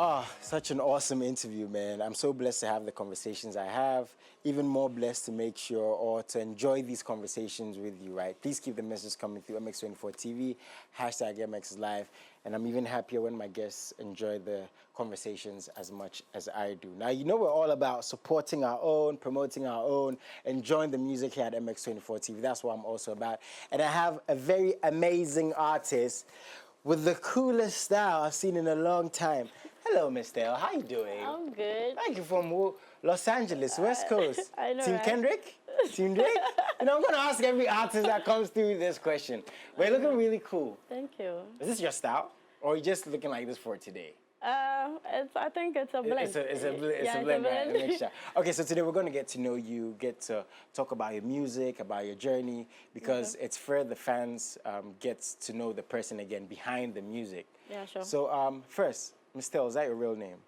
Oh, such an awesome interview, man. I'm so blessed to have the conversations I have. Even more blessed to make sure or to enjoy these conversations with you, right? Please keep the message coming through MX24 TV, hashtag MX Live. And I'm even happier when my guests enjoy the conversations as much as I do. Now, you know we're all about supporting our own, promoting our own, enjoying the music here at MX24 TV. That's what I'm also about. And I have a very amazing artist with the coolest style I've seen in a long time. Hello, Mysstel. How you doing? I'm good. Thank you from Los Angeles, West Coast. I know, Team right? Kendrick? Team Drake? You know, I'm going to ask every artist that comes through this question. But you're looking really cool. Thank you. Is this your style? Or are you just looking like this for today? I think it's a blend. It's a blend, right? A mixture. Okay, so today we're going to get to know you, get to talk about your music, about your journey, because it's fair the fans get to know the person again behind the music. Yeah, sure. So first, Mysstel, is that your real name?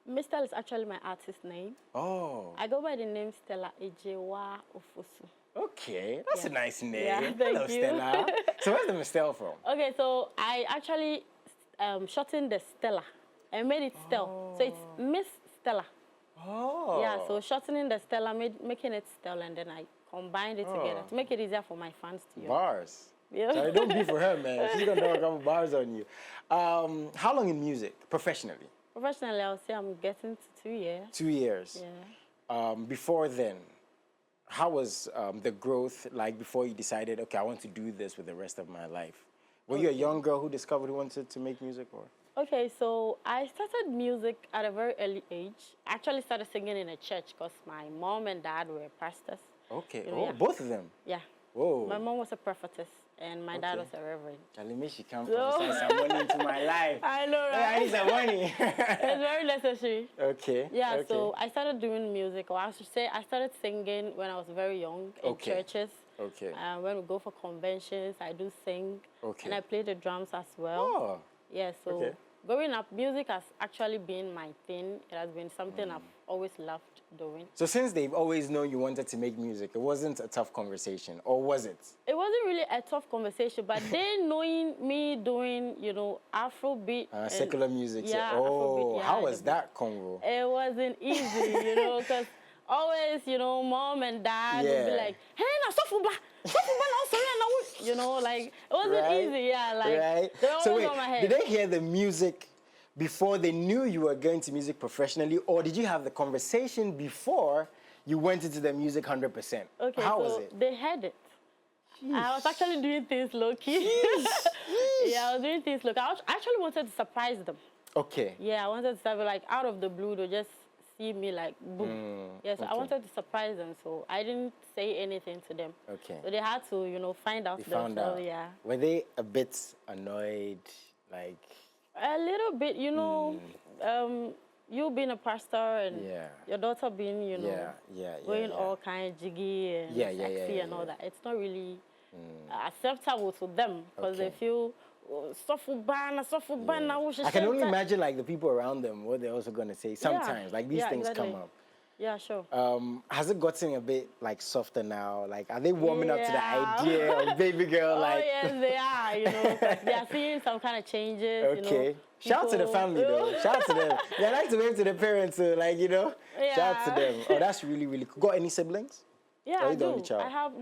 Mysstel is actually my artist name. Oh. I go by the name Stella Ejewa Ofosu. Okay, that's a nice name. Yeah, thank Hello, you. Stella. So where's the Mysstel from? Okay, so I actually shortened the Stella. I made it Stel. So it's Miss Stella. Oh. Yeah, so shortening the Stella, making it Stel, and then I combined it together to make it easier for my fans to use. Bars. Yeah. Sorry, don't be for her, man. She's going to throw a couple bars on you. How long in music, professionally? Professionally, I would say I'm getting to 2 years. 2 years. Yeah. Before then, how was the growth like before you decided, okay, I want to do this with the rest of my life? Were you a young girl who discovered who wanted to make music, or? Okay, so I started music at a very early age. I actually started singing in a church because my mom and dad were pastors. Okay. You know, Oh, both of them? Yeah. Whoa. My mom was a prophetess and my dad was a reverend. Tell me she can't prophesy some money into my life. I know, right? I need some money. It's very necessary. Okay. Yeah, okay. so I started doing music, or I should say I started singing when I was very young in churches. Okay. When we go for conventions, I do sing. Okay. And I play the drums as well. Oh. Yeah, so growing up, music has actually been my thing. It has been something I've always loved doing. So since they've always known you wanted to make music, it wasn't a tough conversation, or was it? It wasn't really a tough conversation, but they knowing me doing, you know, Afrobeat. Secular music. Yeah, oh, Afrobeat, yeah, how was that convo? It wasn't easy, you know, because always, you know, mom and dad would be like, hey, now, you know, like, it wasn't easy, yeah, like, they always so wait, on my head. did they hear the music before they knew you were going to music professionally, or did you have the conversation before you went into the music 100%? Okay, how so was it? they heard it. I was actually doing things low-key. Yeah, I was doing things low-key. I actually wanted to surprise them. Okay. Yeah, I wanted to surprise, like, out of the blue, they just see me like, boom. Yes, I wanted to surprise them, so I didn't say anything to them. Okay. So they had to, you know, find out themselves. Yeah. Were they a bit annoyed, like? A little bit, you know, you being a pastor and your daughter being, you know, going all kind of jiggy and sexy and all that. It's not really acceptable to them because they feel I can only imagine like the people around them, what they're also going to say sometimes, like these things come up. Yeah, sure. Has it gotten a bit like softer now? Like, are they warming up to the idea of baby girl? Like, oh yes, they are. You know, 'cause they are seeing some kind of changes. Okay. You know, shout out to the family though. Shout out to them. They like to wave to the parents, so like, you know. Shout out to them. Oh, that's really, really cool. Got any siblings? Yeah, or I do. Only child? I have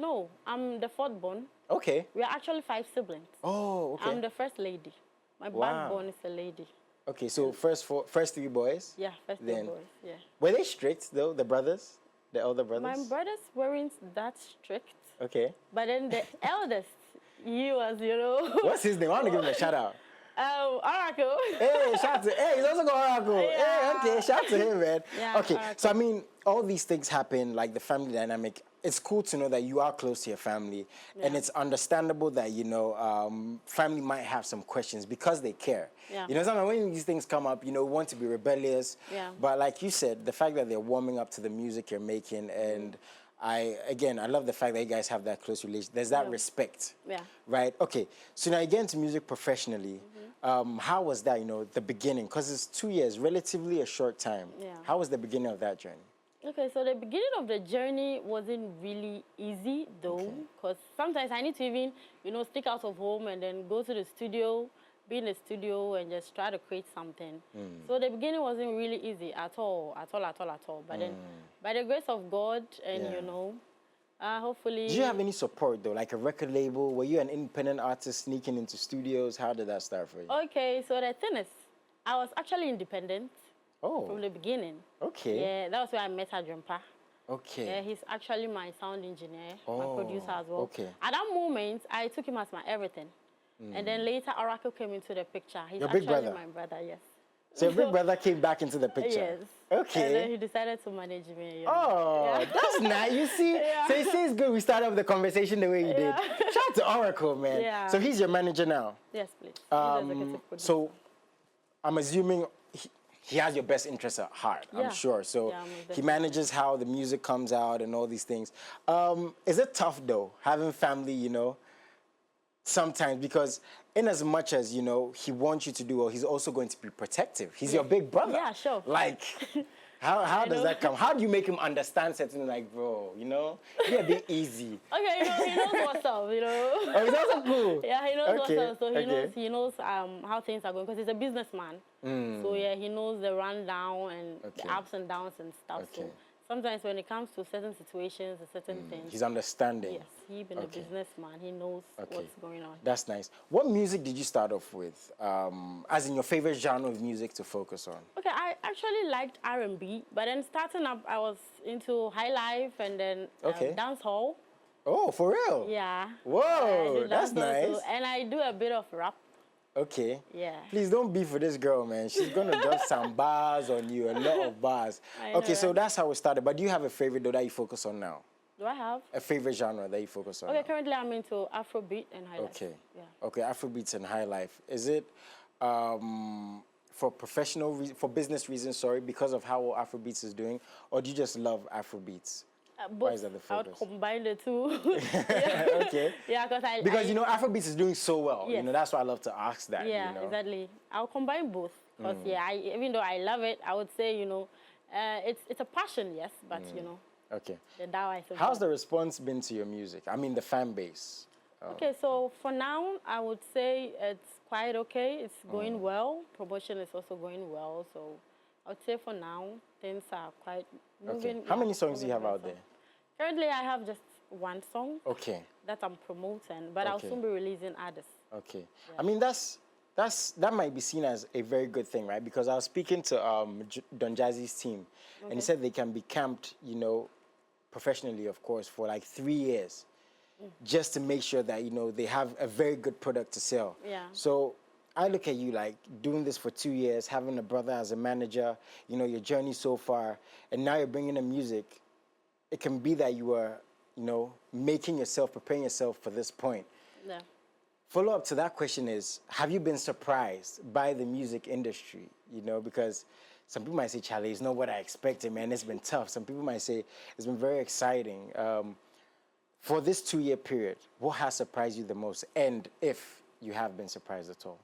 I'm the fourth born. Okay. We are actually 5 siblings. Oh, okay. I'm the first lady. My backbone is a lady. Okay, so first 3 boys? Yeah, first 3 boys, yeah. Were they strict though, the brothers? The elder brothers? My brothers weren't that strict. Okay. But then the eldest, he was, you know. What's his name? I want to give him a shout out. Oracle. Hey, shout to, hey, he's also got Oracle. Yeah. Hey, okay, shout to him, man. Yeah, okay, Oracle. So I mean, all these things happen, like the family dynamic. It's cool to know that you are close to your family, and it's understandable that, you know, family might have some questions because they care. Yeah. You know, sometimes when these things come up, you know, we want to be rebellious. Yeah. But like you said, the fact that they're warming up to the music you're making, and I love the fact that you guys have that close relation. There's that respect. Yeah. Right? Okay. So now you get into music professionally. How was that, you know, the beginning? Because it's 2 years, relatively a short time. Yeah. How was the beginning of that journey? Okay, so the beginning of the journey wasn't really easy, though, because sometimes I need to even, you know, sneak out of home and then go to the studio be in the studio and just try to create something. So the beginning wasn't really easy at all. But then, by the grace of God, and you know, hopefully. Did you have any support though, like a record label? Were you an independent artist sneaking into studios? How did that start for you? Okay, so the thing is, I was actually independent. From the beginning. Okay. Yeah, that was where I met Adjumpa. Okay. Yeah, he's actually my sound engineer, my producer as well. Okay. At that moment, I took him as my everything. And then later, Oracle came into the picture. He's Your big actually brother? my brother, yes. So your big brother came back into the picture? Yes. Okay. And then he decided to manage me. You know. Oh, yeah. That's nice. You see, so it seems good we started off the conversation the way you did. Shout out to Oracle, man. Yeah. So he's your manager now? Yes, please. He's executive producer. So I'm assuming he has your best interests at heart, I'm sure. So he manages how the music comes out and all these things. Is it tough, though, having family, you know, sometimes? Because in as much as, you know, he wants you to do well, he's also going to be protective. He's your big brother. Yeah, sure. Like, how does that come? How do you make him understand something like, bro, you know, be a bit easy? Okay, you know, he knows what's up, you know. Oh, he's also cool. Yeah, he knows what's up. So he knows how things are going, because he's a businessman. So yeah, he knows the rundown and the ups and downs and stuff. So sometimes when it comes to certain situations and certain things, he's understanding. Yes, he being a businessman, he knows what's going on. That's nice. What music did you start off with? As in your favorite genre of music to focus on? Okay, I actually liked R&B, but then starting up, I was into high life and then dance hall. Oh, for real? Yeah. Whoa, that's nice. Too, and I do a bit of rap. Okay. Yeah. Please don't beef for this girl, man. She's gonna drop some bars on you, a lot of bars. Okay, so that's how it started. But do you have a favorite though that you focus on now? Do I have? A favorite genre that you focus on? Okay, currently I'm into Afrobeat and high life. Okay. Yeah. Okay, Afrobeats and high life. Is it for for business reasons, sorry, because of how well Afrobeats is doing, or do you just love Afrobeats? Why is that the focus? I would combine the two. Okay. Yeah, because you know Afrobeats is doing so well. Yes. You know that's why I love to ask that. Yeah, you know? Exactly. I'll combine both because even though I love it, I would say it's a passion, yes, but you know. Okay. How's the response been to your music? I mean, the fan base. Okay, so for now, I would say it's quite okay. It's going well. Promotion is also going well. So I would say for now, things are quite moving. Okay. How many songs do you have out there? Currently, I have just one song. Okay. That I'm promoting, but I'll soon be releasing others. Okay. Yeah. I mean, that might be seen as a very good thing, right? Because I was speaking to Don Jazzy's team, and he said they can be camped, you know, professionally, of course, for like 3 years, just to make sure that, you know, they have a very good product to sell. Yeah. So I look at you like doing this for 2 years, having a brother as a manager, you know, your journey so far, and now you're bringing the music. It can be that you are, you know, preparing yourself for this point. Yeah. Follow-up to that question is, have you been surprised by the music industry? You know, because some people might say, Charlie, it's not what I expected, man. It's been tough. Some people might say it's been very exciting. For this 2-year period, what has surprised you the most? And if you have been surprised at all?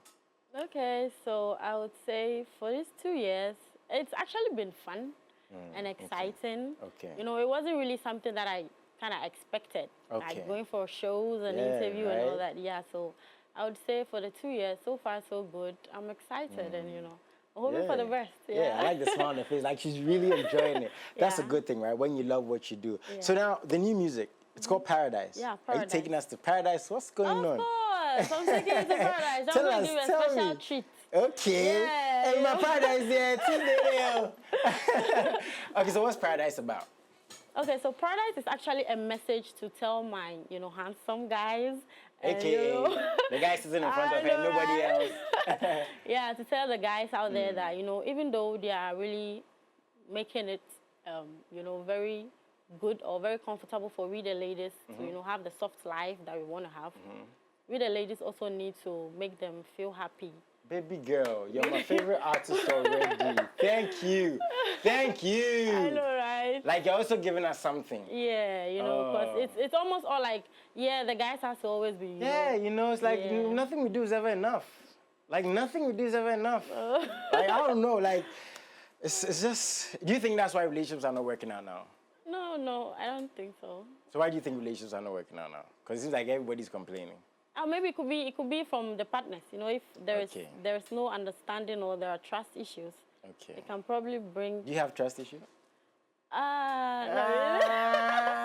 Okay, so I would say for these 2 years, it's actually been fun and exciting. Okay. You know, it wasn't really something that I kind of expected. Okay. Like going for shows and interview and all that. Yeah, so I would say for the 2 years, so far so good. I'm excited and, you know, hoping for the best. Yeah, I like the smile on her face. Like she's really enjoying it. That's a good thing, right? When you love what you do. Yeah. So now the new music, it's called Paradise. Yeah, Paradise. Are you taking us to Paradise? What's going on? Of course, I'm taking you to Paradise. I'm going to give you a special treat. Okay. Yeah. Hey, my Paradise there. Okay, so what's Paradise about? Okay, so Paradise is actually a message to tell my, you know, handsome guys. AKA, you know, the guy sitting in front of her, nobody else. Yeah, to tell the guys out there that, you know, even though they are really making it, you know, very good or very comfortable for we the ladies to, you know, have the soft life that we want to have, we the ladies also need to make them feel happy. Baby girl, you're my favorite artist already. Thank you. Thank you. I know, right? Like, you're also giving us something. Yeah, you know, because it's almost all like, yeah, the guys have to always be, you know, it's like nothing we do is ever enough. Like, nothing we do is ever enough. Like, I don't know, like, it's just, do you think that's why relationships are not working out now? No, I don't think so. So why do you think relationships are not working out now? Because it seems like everybody's complaining. Maybe it could be from the partners. You know, if there is no understanding or there are trust issues, it can probably bring. Do you have trust issues? Not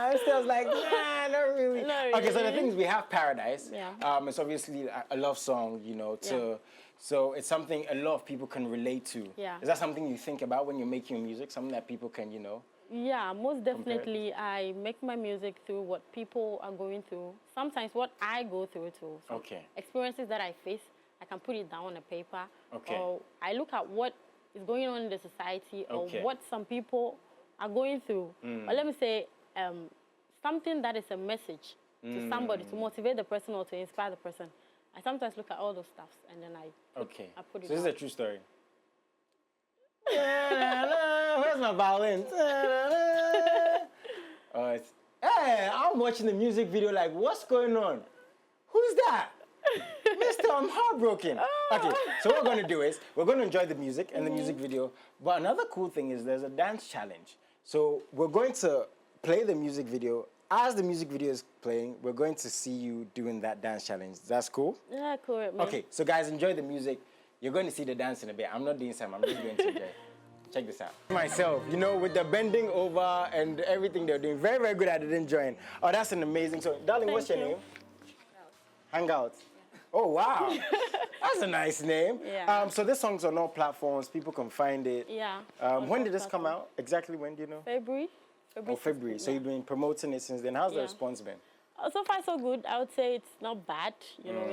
really. Mysstel's like, nah, not really. Not really. Okay, so the thing is, we have Paradise. Yeah. It's obviously a love song, you know, so it's something a lot of people can relate to. Yeah. Is that something you think about when you're making music? Something that people can, you know? Yeah, most definitely. I make my music through what people are going through. Sometimes what I go through too. So experiences that I face, I can put it down on a paper. Or I look at what is going on in the society or what some people are going through. But let me say, something that is a message to somebody, to motivate the person or to inspire the person. I sometimes look at all those stuffs and then I put it So this down. is a true story. Where's my violin? Hey, I'm watching the music video like, what's going on? Who's that? Mysstel, I'm heartbroken. Okay, so what we're going to do is, we're going to enjoy the music and the music video. But another cool thing is there's a dance challenge. So we're going to play the music video. As the music video is playing, we're going to see you doing that dance challenge. That's cool? Yeah, cool. Man. Okay, so guys, enjoy the music. You're going to see the dance in a bit. I'm not doing some, I'm just going to enjoy. Check this out. Myself, you know, with the bending over and everything they're doing, very, very good at it, enjoying. Oh, that's an amazing song. Darling, what's your name? Hangout. Oh, wow. That's a nice name. Yeah. So this song's on all platforms. People can find it. Yeah. When did this come out? Exactly when, do you know? February. February. So you've been promoting it since then. How's the response been? So far, so good. I would say it's not bad. You know,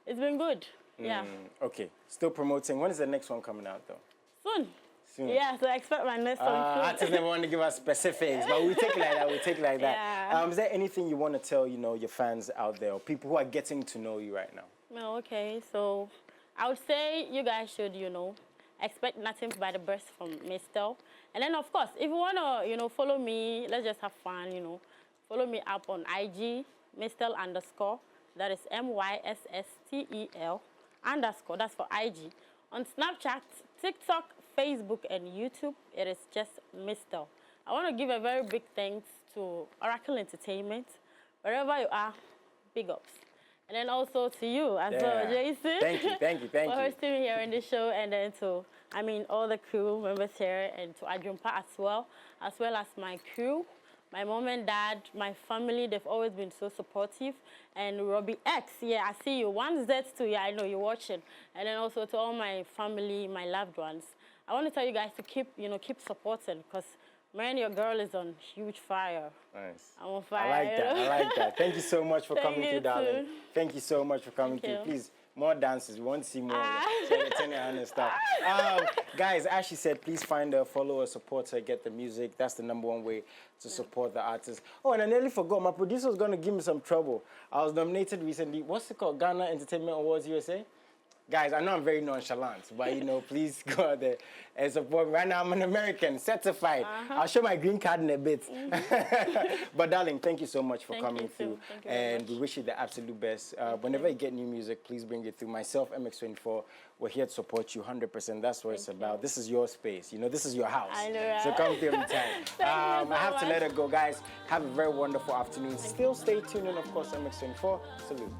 it's been good. Yeah. Okay. Still promoting. When is the next one coming out, though? Soon. Yeah, so I expect my next song soon. Artists never want to give us specifics, but we take it like that. We take it like that. Yeah. Is there anything you want to tell, you know, your fans out there or people who are getting to know you right now? Well, okay. So I would say you guys should, you know, expect nothing but the best from Mysstel. And then, of course, if you want to, you know, follow me, let's just have fun, you know. Follow me up on IG, Mysstel_. That is MYSSTEL_. That's for IG. On Snapchat, TikTok, Facebook, and YouTube, it is just Mysstel. I want to give a very big thanks to Oracle Entertainment. Wherever you are, big ups. And then also to you as well, Jason. Thank you. For hosting me here in the show, and then to, all the crew members here, and to Adjumpa as well as my crew, my mom and dad, my family. They've always been so supportive. And Robbie X, I see you. 1Z2, I know you're watching. And then also to all my family, my loved ones. I want to tell you guys to keep supporting, because man, your girl is on huge fire. Nice. I'm on fire. I like that. Thank you so much for coming through, darling. Thank you so much for coming through. Please, more dances. We want to see more. And stuff. Guys, as she said, please find her, follow her, support her, get the music. That's the #1 way to support the artist. Oh, and I nearly forgot. My producer was going to give me some trouble. I was nominated recently. What's it called? Ghana Entertainment Awards USA? Guys, I know I'm very nonchalant, but, you know, please go out there and support me. Right now, I'm an American, certified. I'll show my green card in a bit. But, darling, thank you so much for coming through. And we wish you the absolute best. Whenever you get new music, please bring it through. Myself, MX24, we're here to support you 100%. That's what it's about. This is your space. You know, this is your house. I know, right? So come through every time. I have to let her go. Guys, have a very wonderful afternoon. Still stay tuned. And, of course, MX24, salute.